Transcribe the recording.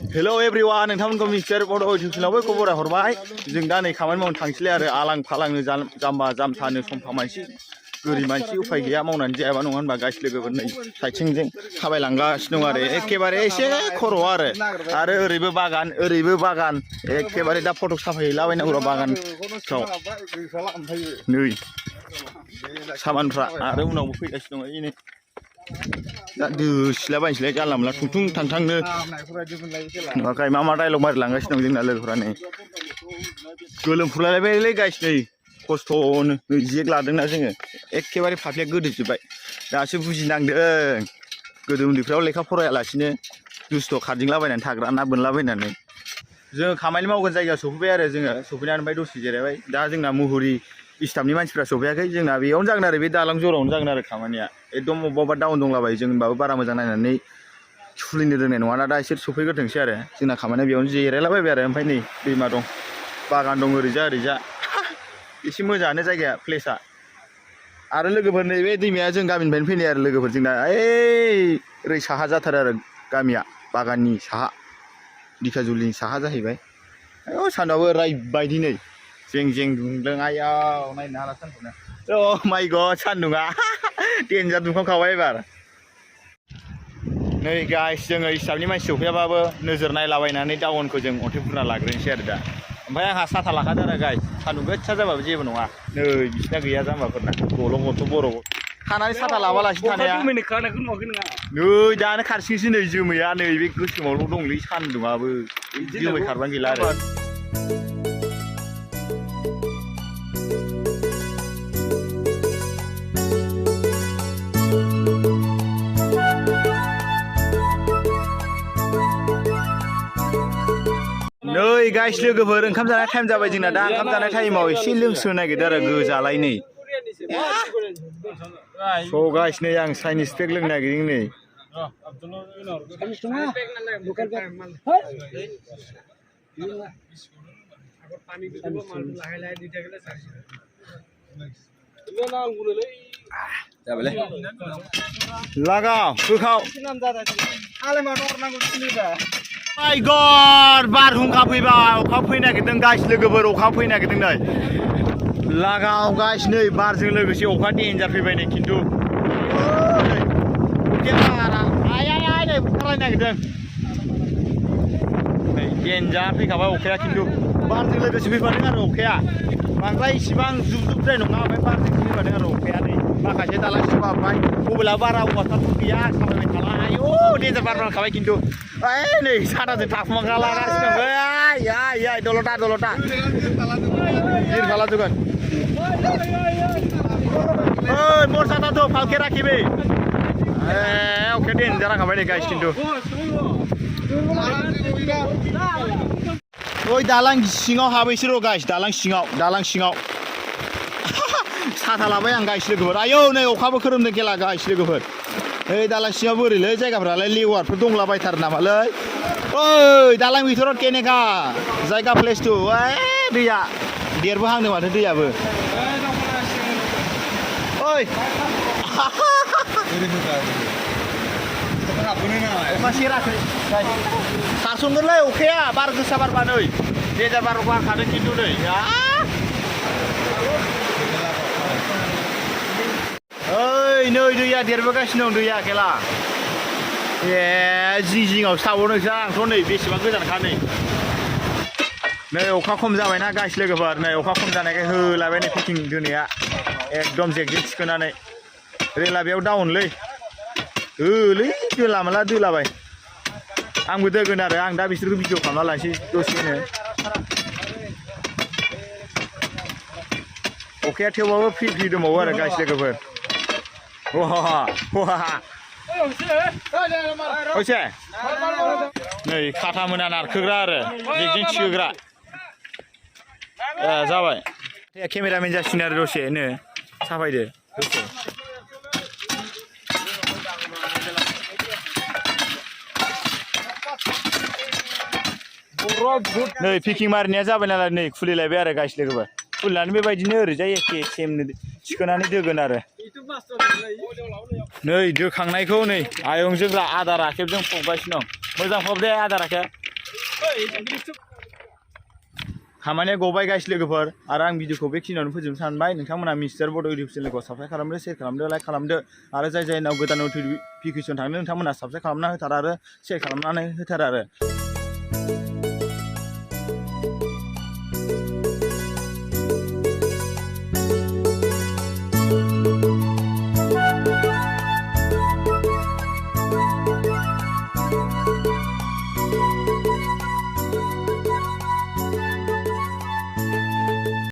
hello everyone नोंथांमोनखौ मिथिसार बड' इउटिउबआवबो खबर हरबाय जों दा नै खामानि मावनो थांसैलाय आरो आलां फालांनो जाम्बा जाम्थानो समफा मानसि गोरिब मानसि उफाय गैया मावनानै जायाबा नङा होनबा गाइस लोगोफोर नै साइथिंजों थाबायलांगासिनो दं आरो एखेबारे एसे खर' आरो ओरैबो बागान एखेबारे दा फट' साफायहैलाबायनांगौ र' बागानफ्राव नै सामानफ्रा आरो उनावबो फैगासिनो दं एनै दा दोसिलाबायनोसैलाय जानला मोनला थुंथुं थांथांनो नुवाखै मा डायलग मारिलांगासिनो दं जोंना लोगोफ्रा नै गोलोमफ्रुलायबायलै गाइस नै खस्थ'नो नै जेक लादोंना जोङो एखेबारे फाफ्लिया गोदोजोब्बाय दासो बुजिनांदों गोदो उन्दैफ्राव लेखा फरायालासिनो दुस्थ' खारदिंलाबायनानै थाग्रा ना बोनलाबायनानै जों खामानि मावगोन जायगायाव सफैबाय आरो जोङो सफैनानै ओमफ्राय दसे जिरायबाय दा जोंना मुहुरि स्टाफनि मानसिफ्रा सफैयाखै जोंना बेयावनो जागोन आरो बे दालां जरावनो जागोन आरो खामानिया एकदम अबेबा डाउन दंलाबायो जों होनबाबो बारा मोजां नायनानै खुलिनो रोंनाय नङा दा इसोर सफैग्रोथोंसै आरो जोंना खामानिया बेयावनो जिरायलाबायबाय आरो ओमफ्राय नै दैमा दं बागान दं ओरैजा एसे मोजाङानो जायगाया प्लेसआ आरो लोगोफोर नैबे दैमाया जों गामिनिफ्रायनो फैनाय आरो लोगोफोर जोंना ओरै साहा जाथारो आरो गामिया बागाननि साहा दिखाजुलिनि साहा जाहैबाय सान्दुंआबो ओरैबायदि दिनै जें दुंदों आयाव नायनो हाला सान्दुंआ अ माय गड सान्दुंआ देन्जार दुंखावखाबाय एबार नै गाइस जोङो स्टाफनि मानसि सफैयाबाबो नोजोर नायलाबायनानै डाउनखौ जों अन्थाइ बुरना लाग्रोनोसै आरो दा ओमफ्राय आंहा साथा लाखादों आरो गाइस सान्दुं गोसा जाबाबो जेबो नङा नै बिसिना गैया जाम्बाफोरना गथ' बर' खानानै साथा लाबालासिनो थानाया नै दानो खारसिंसै नै जोमैया नै बे गोसोमावल' दंलै सान्दुंआबो जोमै खारबानो गैला आरो नै गाइस लोगोफोर ओंखाम जानाय टाइम जाबाय जोंना दा ओंखाम जानाय टाइमाव एसे लोंस्रो नागिरदों आरो गोजालाय नै स' गाइस नै आं चाइनिस पेक लोंनो नागिरदों नै लागाव होखाव माय गड बारहुंखा फैबाय अखा फैनो नागिरदों गाइस लोगोफोर अखा फैनो नागिरदों नै लागाव गाइस नै बारजों लोगोसे अखा देन्जार फैबाय नै खिन्थु नै बुखारलायनो नागिरदों नै देन्जार फैखाबाय अखाया खिन्थु बारजों लोगोसे फैफादों आरो अखाया बांद्राय इसिबां जुबजुबद्राय नङा ओमफ्राय बारजों फैफादों आरो अखाया नै माखासे दालां सिमाबाय मबाइला बारा अबास्टारबो गैया सालायबाय थाला आयौ देन्जार बार बारखाबाय खिन्थु नै साथाजों थाखुमाग्रा लागासिनो दं दल'था गिर जोगोन मोर साथा तो फालके राखिबे अखाया देन्जार जाखाबाय नै गाइस खिन्थु ओइ दालां सिङाव हाबैसै र' गाइस दालां सिङाव साथा लाबाय आं गाइस लोगोफोर आयौ नै अखाबो खोरोमदों खेला गाइस लोगोफोर ओइ दालां सिङाव बोरैलै जायगाफ्रालाय लेवारफोर दंलाबायथारो नामालै ओइ दालां बिथोराव केनेका जायगा प्लेस टु दैया देरबोहांदों माथो दैयाबो ओइ अखा सेराखै खारसनगोनलै अखाया बार गोसा बारबा नै देन्जार बार बारखादों खिन्थु नै ओइ नै दैया देरबोगासिनो दं दैया खेला जिङावसो थाबावदोंसो आंथ' नै बेसेबां गोजानखा नै अखा खम जाबायना गाइस लोगोफोर नै अखा खम जानायखाय होलाबाय नै पेकिं दोनैया एकदम जेकजेक थिखोनानै रेला बेयाव डाउनलै दोला माला दोलाबाय आंबो दोगोन आरो आं दा बिसोरखौ भिडिअ खालामना लानोसै दसेनो अखाया थेवबाबो फ्रि दंबावो आरो गाइस लोगोफोर नै खाथा मोना नारखोग्रा आरो जेकजों थिखोग्रा जाबाय केमेरामेन जासिगोन आरो दसेनो साफायदो नै पेकिं मारिनाया जाबाय नालाय नै खुलिलायबाय आरो गाइस लोगोफोर खुलिनानै बेबायदिनो ओरैजाय एखे सेमनो थिखोनानै दोगोन आरो नै दोखांनायखौ नै आयंजों आदार आखेबजों फबगासिनो दं मोजां फब दे आदार आखेब खामानिया गबाय गाइस लोगोफोर आरो आं भिडिअखौ बेखिनियावनो फोजोबनो सानबाय नोंथांमोना मिस्टार बड' इउटिउब चेनेलखौ साबस्क्राइब खालामदो शेयार खालामदो लाइक खालामदो आरो जाय जायनाव गोदान नटिफिकेसन थांदों नोंथांमोना साबस्क्राइब खालामना होथार आरो शेयार खालामनानै होथार आरो